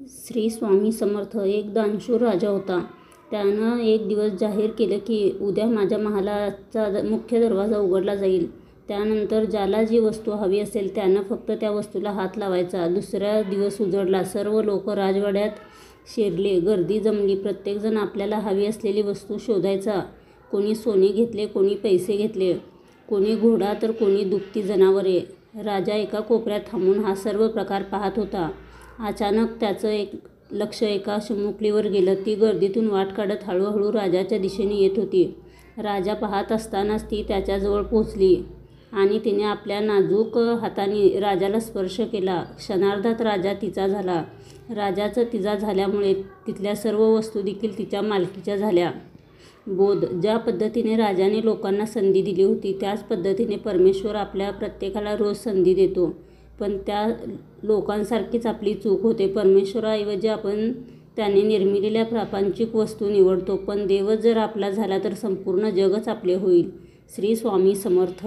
श्री स्वामी समर्थ एक दानशूर राजा होता. त्यानं एक दिवस जाहीर केलं की उद्या माझ्या महालाचा मुख्य दरवाजा उघडला जाईल. त्यानंतर ज्याला जी वस्तू हवी असेल त्यानं फक्त त्या वस्तूला हात लावायचा. दुसरा दिवस उजडला. सर्व लोक राजवाड्यात शिरले. गर्दी जमली. प्रत्येकजण आपल्याला हवी असलेली वस्तू शोधायचा. कोणी सोने घेतले, कोणी पैसे घेतले, कोणी घोडा तर कोणी दुभती जनावरे. राजा एका कोपऱ्यात थांबून हा सर्व प्रकार पाहत होता. अचानक त्याचं लक्ष एका चिमुकलीवर गेलं. ती गर्दीतून वाट काढत हळूहळू राजाच्या दिशेने येत होती. राजा पाहत असतानाच ती त्याच्याजवळ पोहोचली आणि तिने आपल्या नाजूक हाताने राजाला स्पर्श केला. क्षणार्धात राजा तिचा झाला. राजाचं तिचा झाल्यामुळे तिथल्या सर्व वस्तू देखील तिच्या मालकीच्या झाल्या. बोध ज्या पद्धतीने राजाने लोकांना संधी दिली होती त्याच पद्धतीने परमेश्वर आपल्या प्रत्येकाला रोज संधी देतो. पण त्या लोकांसारखीच आपली चूक होते. परमेश्वराऐवजी आपण त्याने निर्मिलेल्या प्रापंचिक वस्तू निवडतो. पण देवच जर आपला झाला तर संपूर्ण जगच आपले होईल. श्री स्वामी समर्थ.